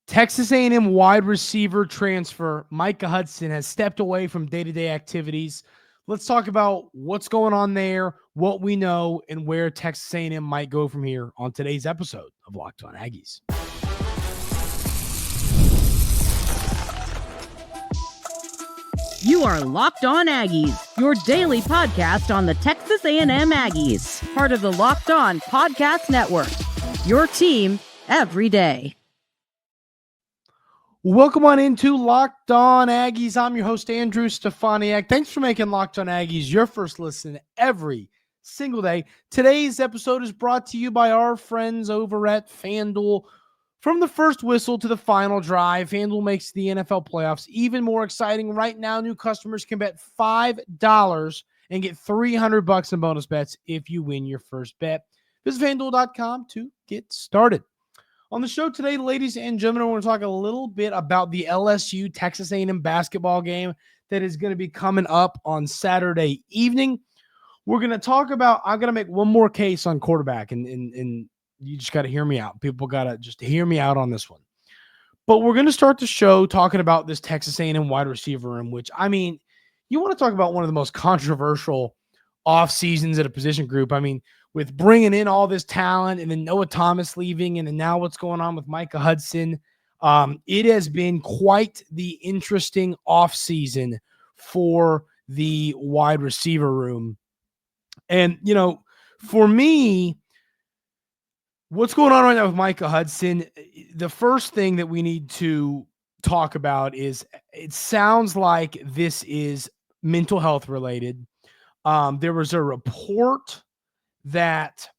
Texas A&M wide receiver transfer Micah Hudson has stepped away from day-to-day activities. Let's talk about what's going on there, what we know, and where Texas A&M might go from here on today's episode of Locked On Aggies. You are Locked On Aggies, your daily podcast on the Texas A&M Aggies, part of the Locked On Podcast Network, your team every day. Welcome on into Locked On Aggies. I'm your host, Andrew Stefaniak. Thanks for making Locked On Aggies your first listen every single day. Today's episode is brought to you by our friends over at FanDuel. From the first whistle to the final drive, FanDuel makes the NFL playoffs even more exciting. Right now, new customers can bet $5 and get $300 in bonus bets if you win your first bet. Visit FanDuel.com to get started. On the show today, ladies and gentlemen, we're going to talk a little bit about the LSU Texas A&M basketball game that is going to be coming up on Saturday evening. We're going to talk about, I'm going to make one more case on quarterback, and you just got to hear me out. People got to just hear me out on this one. But we're going to start the show talking about this Texas A&M wide receiver room, which, I mean, you want to talk about one of the most controversial off seasons at a position group. I mean, with bringing in all this talent and then Noah Thomas leaving and then now what's going on with Micah Hudson, it has been quite the interesting offseason for the wide receiver room. And, you know, for me, what's going on right now with Micah Hudson, the first thing that we need to talk about is it sounds like this is mental health related. There was a report that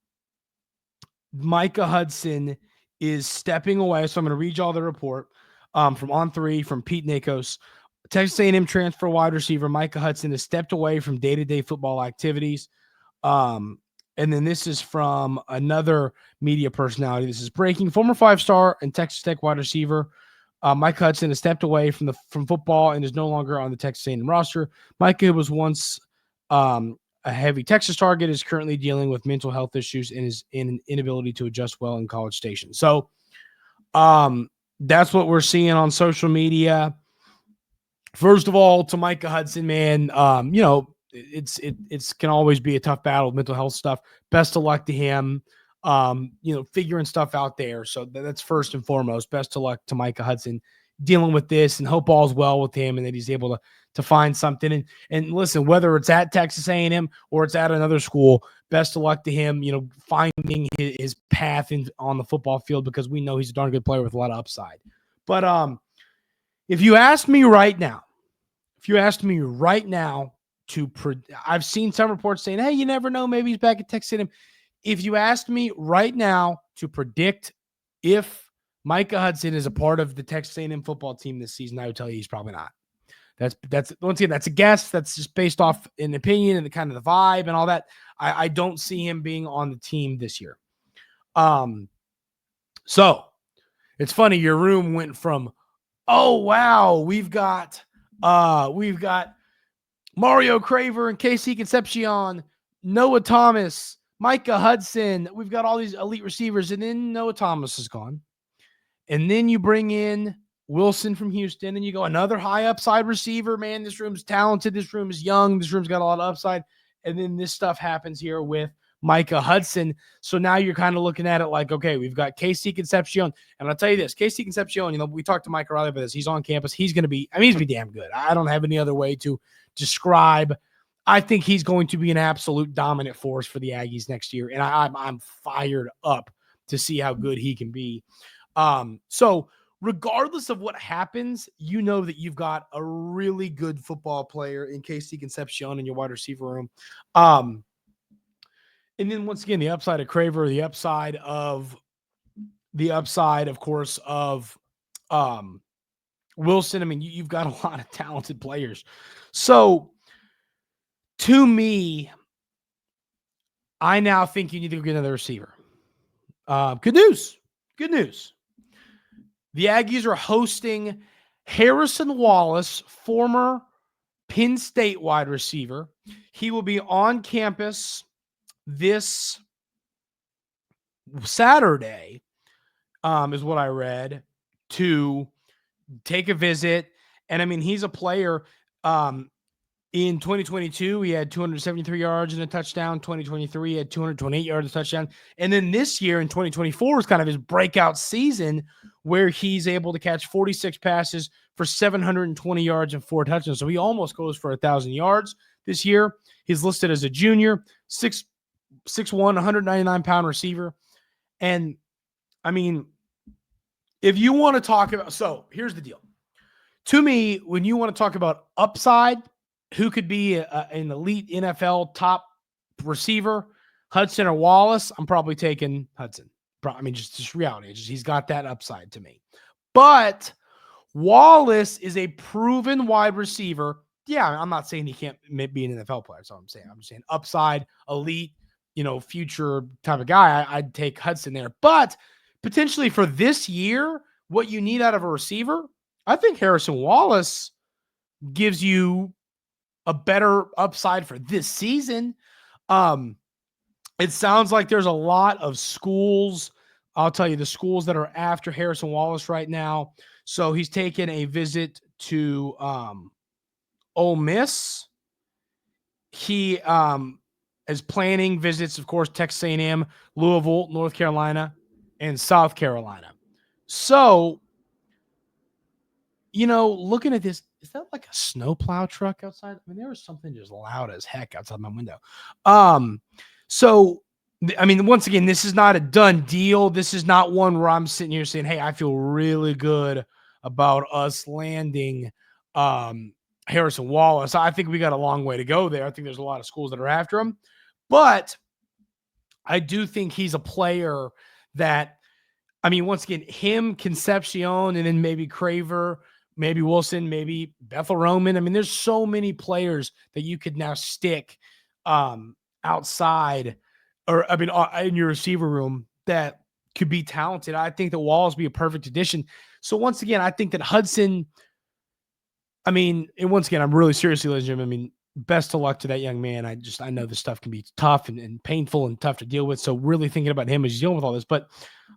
Micah Hudson is stepping away. So I'm going to read you all the report from On3 from Pete Nikos. Texas A&M transfer wide receiver Micah Hudson has stepped away from day-to-day football activities. And then this is from another media personality. This is breaking. Former 5-star and Texas Tech wide receiver Micah Hudson has stepped away from football and is no longer on the Texas A&M roster. Micah was once a heavy Texas target, is currently dealing with mental health issues and is in an inability to adjust well in College Station. So that's what we're seeing on social media. First of all, to Micah Hudson, man, you know, it's can always be a tough battle with mental health stuff. Best of luck to him, you know, figuring stuff out there. So that's first and foremost. Best of luck to Micah Hudson dealing with this, and hope all's well with him and that he's able to find something. And listen, whether it's at Texas A&M or it's at another school, best of luck to him, you know, finding his path on the football field, because we know he's a darn good player with a lot of upside. But if you ask me right now, I've seen some reports saying, hey, you never know, maybe he's back at Texas A&M. If you asked me right now to predict if Micah Hudson is a part of the Texas A&M football team this season, I would tell you he's probably not. That's once again, that's a guess. That's just based off an opinion and the kind of the vibe and all that. I don't see him being on the team this year. So it's funny. Your room went from, oh wow, we've got Mario Craver and KC Concepcion, Noah Thomas, Micah Hudson. We've got all these elite receivers, and then Noah Thomas is gone. And then you bring in Wilson from Houston, and you go another high upside receiver. Man, this room's talented. This room is young. This room's got a lot of upside. And then this stuff happens here with Micah Hudson. So now you're kind of looking at it like, okay, we've got KC Concepcion. And I'll tell you this, KC Concepcion, you know, we talked to Mike Riley about this. He's on campus. He's going to be, he's going to be damn good. I don't have any other way to describe. I think he's going to be an absolute dominant force for the Aggies next year. And I'm fired up to see how good he can be. So regardless of what happens, you know that you've got a really good football player in KC Concepcion in your wide receiver room. And then once again, the upside of Craver, the upside, of course, of Wilson. I mean, you've got a lot of talented players. So to me, I now think you need to go get another receiver. Good news. The Aggies are hosting Harrison Wallace, former Penn State wide receiver. He will be on campus this Saturday, is what I read. to take a visit. And I mean, he's a player. In 2022, he had 273 yards and a touchdown. 2023, he had 228 yards and a touchdown. And then this year in 2024 is kind of his breakout season where he's able to catch 46 passes for 720 yards and 4 touchdowns. So he almost goes for 1,000 yards this year. He's listed as a junior, 6'1", 199-pound receiver. And, I mean, if you want to talk about – so here's the deal. To me, when you want to talk about upside – who could be an elite NFL top receiver, Hudson or Wallace? I'm probably taking Hudson. I mean, just reality. He's got that upside to me. But Wallace is a proven wide receiver. Yeah, I'm not saying he can't be an NFL player. That's all I'm saying. I'm just saying upside, elite, future type of guy. I'd take Hudson there. But potentially for this year, what you need out of a receiver, I think Harrison Wallace gives you a better upside for this season. It sounds like there's a lot of schools. I'll tell you the schools that are after Harrison Wallace right now. So he's taken a visit to Ole Miss. He is planning visits, of course, Texas A&M, Louisville, North Carolina, and South Carolina. So, looking at this, is that like a snowplow truck outside? I mean, there was something just loud as heck outside my window. So, I mean, once again, this is not a done deal. This is not one where I'm sitting here saying, hey, I feel really good about us landing Harrison Wallace. I think we got a long way to go there. I think there's a lot of schools that are after him. But I do think he's a player that, I mean, once again, him, Concepcion, and then maybe Craver, maybe Wilson, maybe Bethel Roman. I mean, there's so many players that you could now stick outside or, I mean, in your receiver room that could be talented. I think that Wallace would be a perfect addition. So once again, I think that Hudson, I mean, and once again, I'm really seriously, ladies and gentlemen, I mean, best of luck to that young man. I know this stuff can be tough and painful and tough to deal with. So really thinking about him as he's dealing with all this, but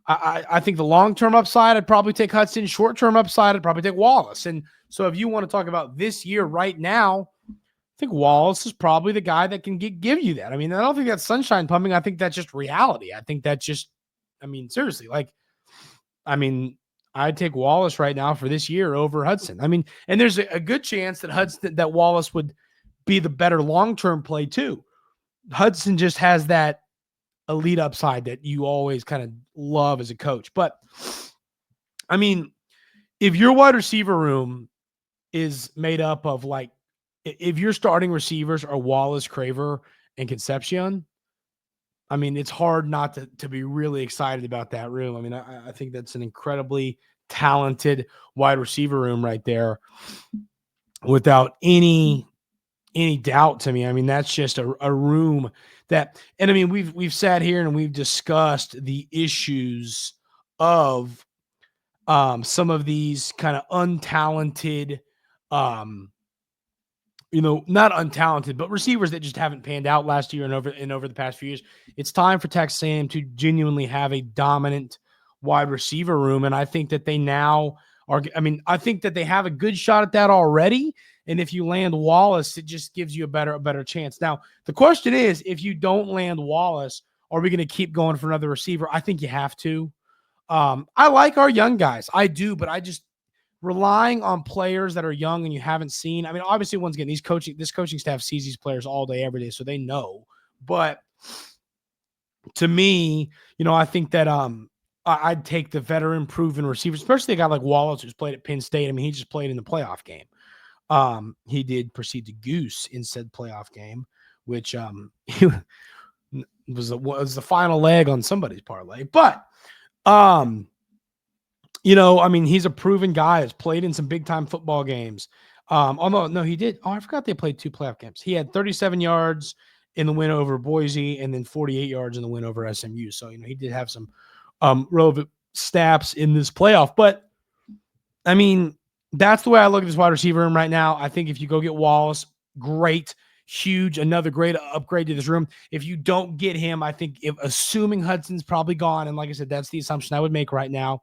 I think the long-term upside, I'd probably take Hudson. Short-term upside, I'd probably take Wallace. And so if you want to talk about this year right now, I think Wallace is probably the guy that can give you that. I mean, I don't think that's sunshine pumping. I think that's just reality. I think that's just, I mean, seriously, I'd take Wallace right now for this year over Hudson. I mean, and there's a good chance that Wallace would be the better long-term play too. Hudson just has that elite upside that you always kind of love as a coach. But I mean, if your wide receiver room is made up of if your starting receivers are Wallace, Craver, and Concepcion, I mean, it's hard not to be really excited about that room. I mean, I think that's an incredibly talented wide receiver room right there without any doubt to me. I mean, that's just a room that, and I mean, we've sat here and we've discussed the issues of some of these kind of untalented, not untalented, but receivers that just haven't panned out last year and over the past few years. It's time for Texas A&M to genuinely have a dominant wide receiver room. And I think that they now are, I mean, I think that they have a good shot at that already. And if you land Wallace, it just gives you a better chance. Now, the question is, if you don't land Wallace, are we going to keep going for another receiver? I think you have to. I like our young guys. I do, but I just relying on players that are young and you haven't seen. I mean, obviously, once again, this coaching staff sees these players all day, every day, so they know. But to me, I think that I'd take the veteran proven receivers, especially a guy like Wallace who's played at Penn State. I mean, he just played in the playoff game. He did proceed to goose in said playoff game, which was the final leg on somebody's parlay. But I mean, he's a proven guy. Has played in some big time football games. No, he did. Oh, I forgot they played 2 playoff games. He had 37 yards in the win over Boise, and then 48 yards in the win over SMU. So he did have some relevant stats in this playoff. But I mean, that's the way I look at this wide receiver room right now. I think if you go get Wallace, great, huge, another great upgrade to this room. If you don't get him, I think assuming Hudson's probably gone, and like I said, that's the assumption I would make right now.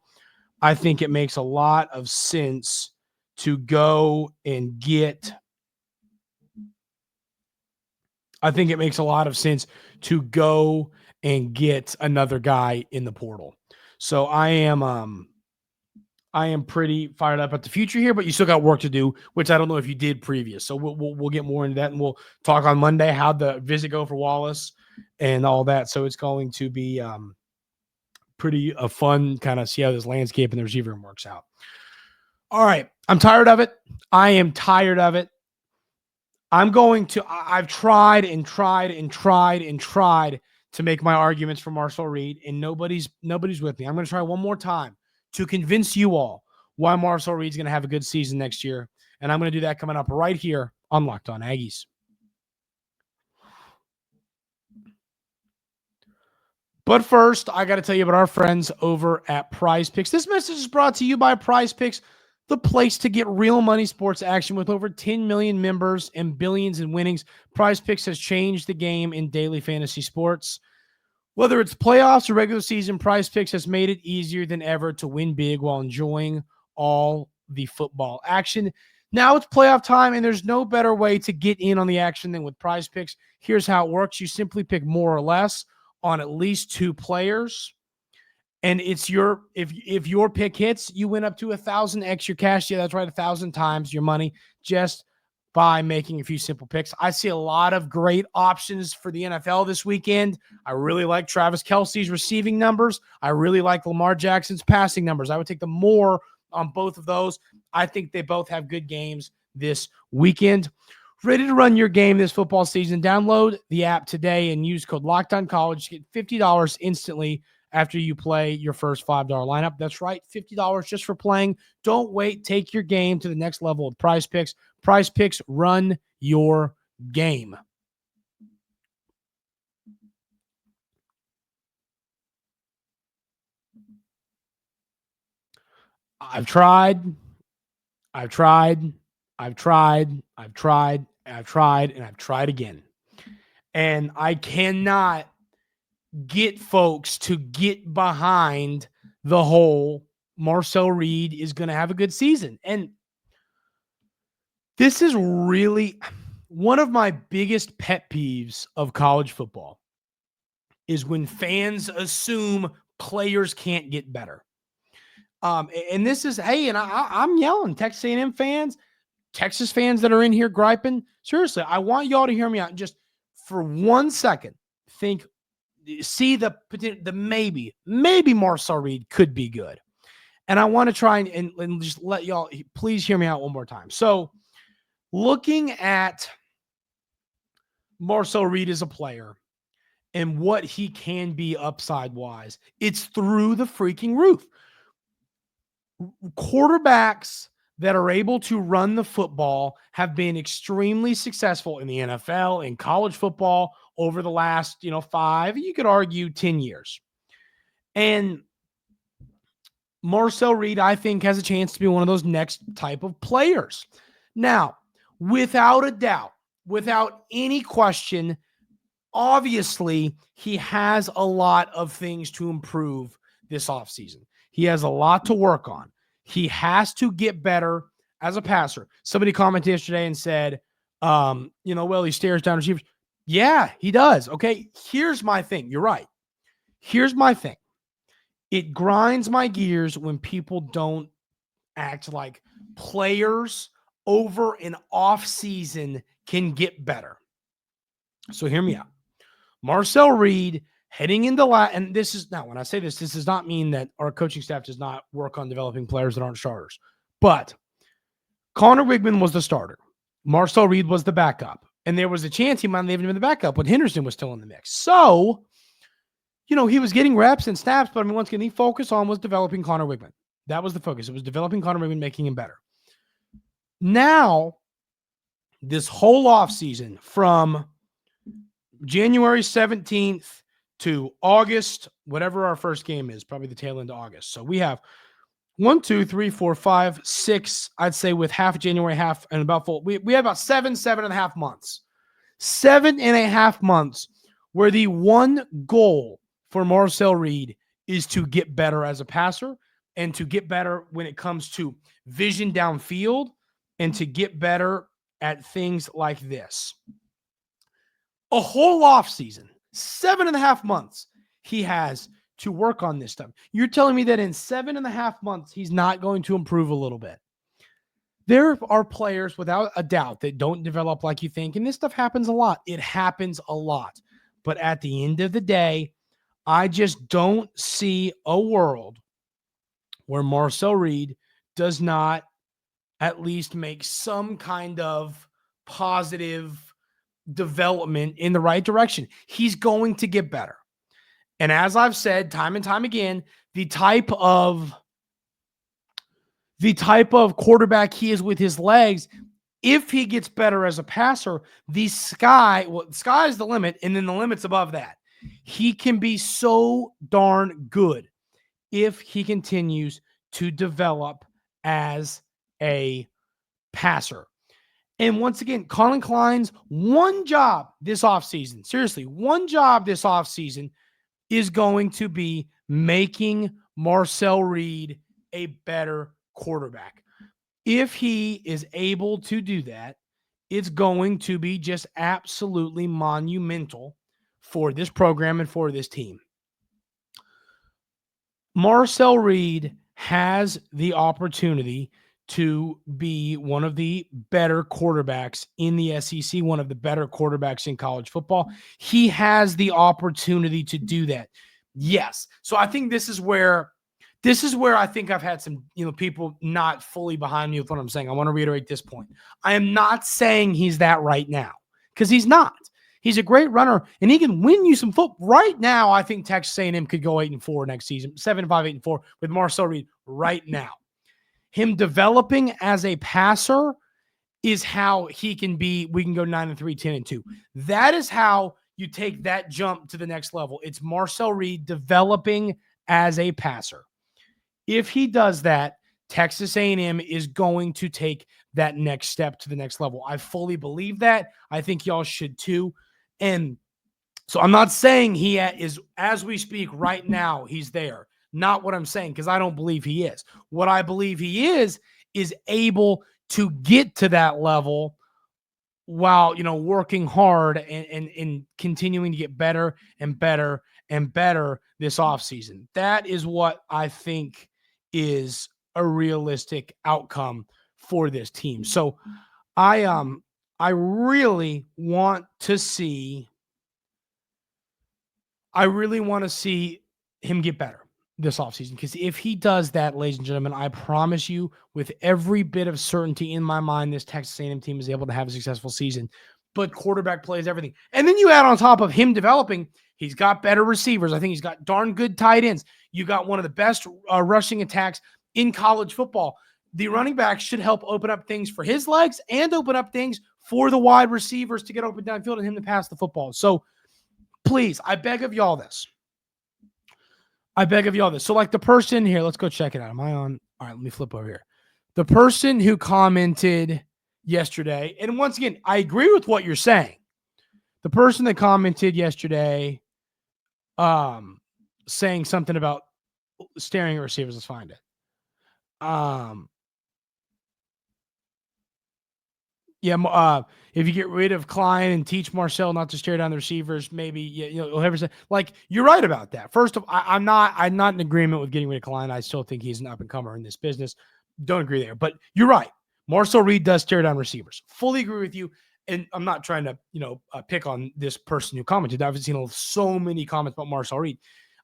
I think it makes a lot of sense to go and get another guy in the portal. So I am pretty fired up at the future here, but you still got work to do, which I don't know if you did previous. So we'll get more into that, and we'll talk on Monday how the visit go for Wallace and all that. So it's going to be pretty fun, kind of see how this landscape and the receiver room works out. All right, I'm tired of it. I am tired of it. I've tried to make my arguments for Marcel Reed, and nobody's with me. I'm going to try one more time to convince you all why Marcel Reed's going to have a good season next year. And I'm going to do that coming up right here on Locked On Aggies. But first, I got to tell you about our friends over at Prize Picks. This message is brought to you by Prize Picks, the place to get real money sports action with over 10 million members and billions in winnings. Prize Picks has changed the game in daily fantasy sports. Whether it's playoffs or regular season, Prize Picks has made it easier than ever to win big while enjoying all the football action. Now it's playoff time, and there's no better way to get in on the action than with Prize Picks. Here's how it works. You simply pick more or less on at least two players, and it's if your pick hits, you win up to 1,000x your cash. Yeah, that's right, 1,000 times your money just by making a few simple picks. I see a lot of great options for the NFL this weekend. I really like Travis Kelce's receiving numbers. I really like Lamar Jackson's passing numbers. I would take the more on both of those. I think they both have good games this weekend. Ready to run your game this football season? Download the app today and use code LOCKEDONCollege to get $50 instantly after you play your first $5 lineup. That's right, $50 just for playing. Don't wait. Take your game to the next level with Prize Picks. Prize Picks, run your game. I've tried, and I've tried again. And I cannot get folks to get behind the whole Marcel Reed is going to have a good season. And this is really one of my biggest pet peeves of college football is when fans assume players can't get better. And this is, hey, and I'm yelling, Texas A&M fans, Texas fans that are in here griping. Seriously, I want y'all to hear me out. Just for 1 second, see the maybe Marcel Reed could be good. And I want to try and just let y'all, please hear me out one more time. So looking at Marcel Reed as a player and what he can be upside wise, it's through the freaking roof. Quarterbacks that are able to run the football have been extremely successful in the NFL, in college football over the last, 5, you could argue 10 years. And Marcel Reed, I think, has a chance to be one of those next type of players. Now, without a doubt, without any question, obviously, he has a lot of things to improve this offseason. He has a lot to work on. He has to get better as a passer. Somebody commented yesterday and said, well, he stares down receivers. Yeah, he does. Okay, here's my thing. You're right. Here's my thing. It grinds my gears when people don't act like players over an off season can get better. So hear me out. Marcel Reed heading into and this is now when I say this does not mean that our coaching staff does not work on developing players that aren't starters. But Connor Wigman was the starter. Marcel Reed was the backup. And there was a chance he might have even been the backup when Henderson was still in the mix. So, he was getting reps and snaps, but once again, the focus on was developing Connor Wigman. That was the focus. It was developing Connor Wigman, making him better. Now, this whole offseason from January 17th to August, whatever our first game is, probably the tail end of August. So we have 1, 2, 3, 4, 5, 6, I'd say with half January, half and about full. We have about 7.5 months. 7.5 months where the one goal for Marcel Reed is to get better as a passer. and to get better when it comes to vision downfield and to get better at things like this. A whole offseason, 7.5 months, he has to work on this stuff. You're telling me that in 7.5 months, he's not going to improve a little bit? There are players without a doubt that don't develop like you think, and this stuff happens a lot. It happens a lot. But at the end of the day, I just don't see a world where Marcel Reed does not at least make some kind of positive development in the right direction. He's going to get better. And as I've said time and time again, the type of quarterback he is with his legs, if he gets better as a passer, the sky is the limit, and then the limit's above that. He can be so darn good if he continues to develop as a passer. And once again, Collin Klein's one job this offseason, seriously, one job this offseason is going to be making Marcel Reed a better quarterback. If he is able to do that, it's going to be just absolutely monumental for this program and for this team. Marcel Reed has the opportunity to be one of the better quarterbacks in the SEC, one of the better quarterbacks in college football. He has the opportunity to do that. Yes. So I think this is where I think I've had some, people not fully behind me with what I'm saying. I want to reiterate this point. I am not saying he's that right now, because he's not. He's a great runner, and he can win you some football. Right now, I think Texas A&M could go 8-4 next season, 7-5, 8-4 with Marcel Reed right now. Him developing as a passer is how we can go 9-3, 10-2. That is how you take that jump to the next level. It's Marcel Reed developing as a passer. If he does that, Texas A&M is going to take that next step to the next level. I fully believe that. I think y'all should too. And so I'm not saying he is, as we speak right now, he's there. Not what I'm saying, because I don't believe he is. What I believe he is able to get to that level while, working hard and continuing to get better and better and better this offseason. That is what I think is a realistic outcome for this team. So I really want to see him get better this offseason, because if he does that, ladies and gentlemen, I promise you with every bit of certainty in my mind, this Texas A&M team is able to have a successful season. But quarterback play is everything. And then you add on top of him developing, he's got better receivers. I think he's got darn good tight ends. You got one of the best rushing attacks in college football. The running back should help open up things for his legs and open up things for the wide receivers to get open downfield and him to pass the football. So please, I beg of y'all this. So like the person here, let's go check it out. Am I on? All right, let me flip over here. The person who commented yesterday, and once again, I agree with what you're saying. The person that commented yesterday saying something about staring at receivers. Let's find it. If you get rid of Klein and teach Marcel not to stare down the receivers, maybe you'll ever say, like, you're right about that. First of all, I'm not in agreement with getting rid of Klein. I still think he's an up and comer in this business. Don't agree there, but you're right. Marcel Reed does stare down receivers. Fully agree with you. And I'm not trying to, pick on this person who commented. I've seen so many comments about Marcel Reed.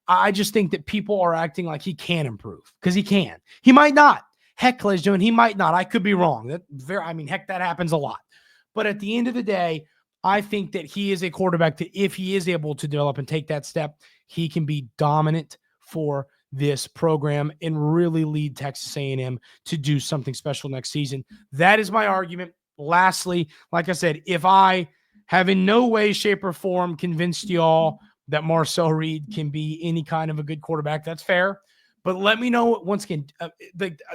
I just think that people are acting like he can improve, because he can. He might not. Heck, ladies and gentlemen, he might not. I could be wrong. That happens a lot. But at the end of the day, I think that he is a quarterback that if he is able to develop and take that step, he can be dominant for this program and really lead Texas A&M to do something special next season. That is my argument. Lastly, like I said, if I have in no way, shape, or form convinced y'all that Marcel Reed can be any kind of a good quarterback, that's fair. But let me know, once again,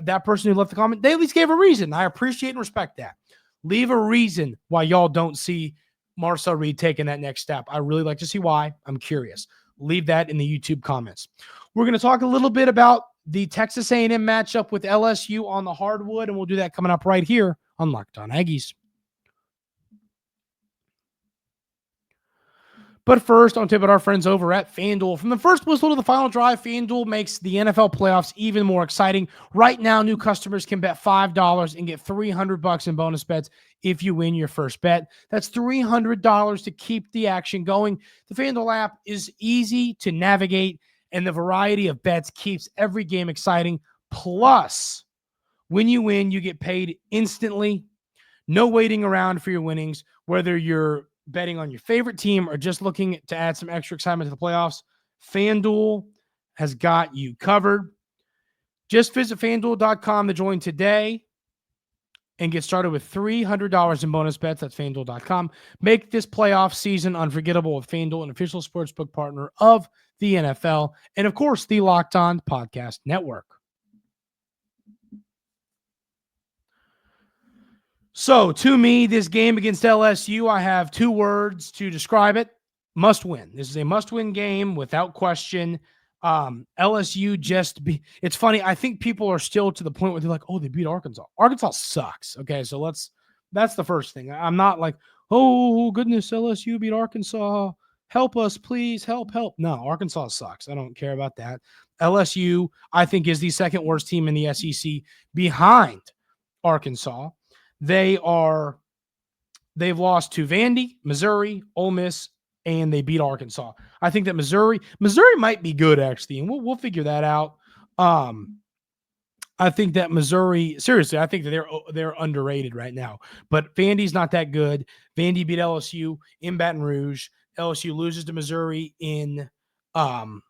that person who left the comment, they at least gave a reason. I appreciate and respect that. Leave a reason why y'all don't see Marcel Reed taking that next step. I really like to see why. I'm curious. Leave that in the YouTube comments. We're going to talk a little bit about the Texas A&M matchup with LSU on the hardwood, and we'll do that coming up right here on Locked On Aggies. But first, I want to tell you about our friends over at FanDuel. From the first whistle to the final drive, FanDuel makes the NFL playoffs even more exciting. Right now, new customers can bet $5 and get $300 in bonus bets if you win your first bet. That's $300 to keep the action going. The FanDuel app is easy to navigate, and the variety of bets keeps every game exciting. Plus, when you win, you get paid instantly. No waiting around for your winnings, whether you're betting on your favorite team or just looking to add some extra excitement to the playoffs. FanDuel has got you covered. Just visit FanDuel.com to join today and get started with $300 in bonus bets. That's FanDuel.com. Make this playoff season unforgettable with FanDuel, an official sportsbook partner of the NFL, and of course, the Locked On Podcast Network. So, to me, this game against LSU, I have two words to describe it. Must win. This is a must-win game without question. LSU it's funny. I think people are still to the point where they're like, oh, they beat Arkansas. Arkansas sucks. Okay, so that's the first thing. I'm not like, oh, goodness, LSU beat Arkansas. Help us, please. Help. No, Arkansas sucks. I don't care about that. LSU, I think, is the second worst team in the SEC behind Arkansas. They've lost to Vandy, Missouri, Ole Miss, and they beat Arkansas. I think that Missouri might be good, actually, and we'll figure that out. I think that Missouri, seriously, I think that they're underrated right now. But Vandy's not that good. Vandy beat LSU in Baton Rouge. LSU loses to Missouri in Como.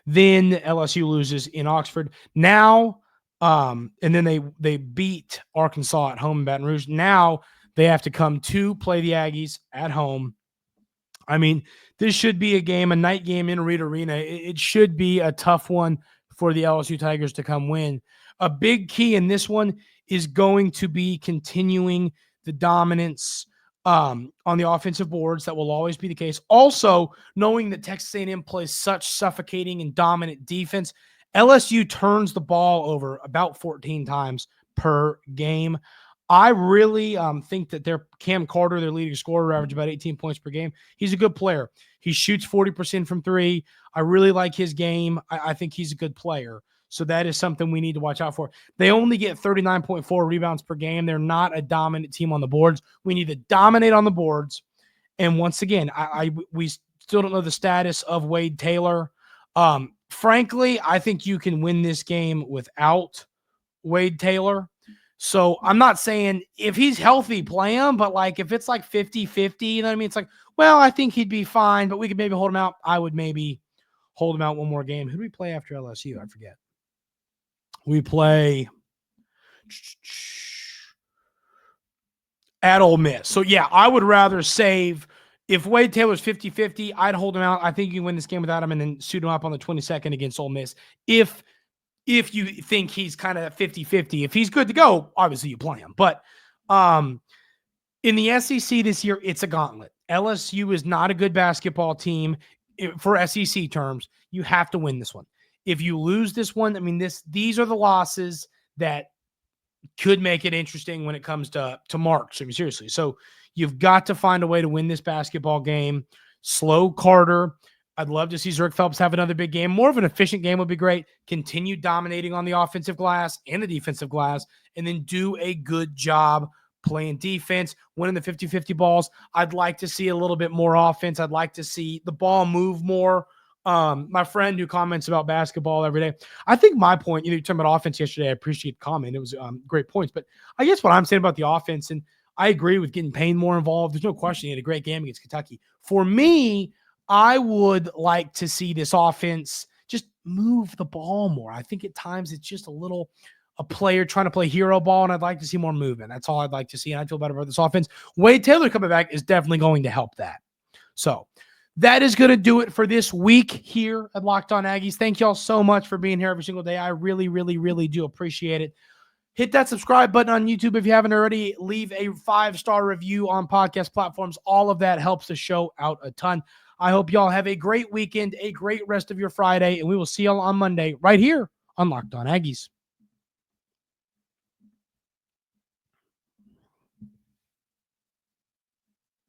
Then LSU loses in Oxford. Now, and then they beat Arkansas at home in Baton Rouge. Now they have to come to play the Aggies at home. I mean, this should be a night game in Reed Arena. It should be a tough one for the LSU Tigers to come win. A big key in this one is going to be continuing the dominance on the offensive boards. That will always be the case. Also, knowing that Texas A&M plays such suffocating and dominant defense, LSU turns the ball over about 14 times per game. I really think that their Cam Carter, their leading scorer, averaged about 18 points per game. He's a good player. He shoots 40% from three. I really like his game. I think he's a good player. So that is something we need to watch out for. They only get 39.4 rebounds per game. They're not a dominant team on the boards. We need to dominate on the boards. And once again, we still don't know the status of Wade Taylor. Frankly, I think you can win this game without Wade Taylor. So I'm not saying if he's healthy, play him, but like if it's like 50-50, you know what I mean? It's like, well, I think he'd be fine, but we could maybe hold him out. I would maybe hold him out one more game. Who do we play after LSU? I forget. We play at Ole Miss. So yeah, I would rather save. If Wade Taylor's 50-50, I'd hold him out. I think you can win this game without him and then suit him up on the 22nd against Ole Miss. If you think he's kind of 50-50, if he's good to go, obviously you play him. But in the SEC this year, it's a gauntlet. LSU is not a good basketball team for SEC terms. You have to win this one. If you lose this one, I mean, these are the losses that could make it interesting when it comes to March. I mean, seriously. So you've got to find a way to win this basketball game. Slow Carter. I'd love to see Zerk Phelps have another big game. More of an efficient game would be great. Continue dominating on the offensive glass and the defensive glass, and then do a good job playing defense, winning the 50-50 balls. I'd like to see a little bit more offense. I'd like to see the ball move more. My friend who comments about basketball every day, I think my point, you're talking about offense yesterday, I appreciate the comment. It was great points. But I guess what I'm saying about the offense, and I agree with getting Payne more involved. There's no question he had a great game against Kentucky. For me, I would like to see this offense just move the ball more. I think at times it's just a player trying to play hero ball, and I'd like to see more movement. That's all I'd like to see, and I feel better about this offense. Wade Taylor coming back is definitely going to help that. So that is going to do it for this week here at Locked On Aggies. Thank you all so much for being here every single day. I really, really, really do appreciate it. Hit that subscribe button on YouTube if you haven't already. Leave a 5-star review on podcast platforms. All of that helps the show out a ton. I hope y'all have a great weekend, a great rest of your Friday, and we will see y'all on Monday right here on Locked On Aggies.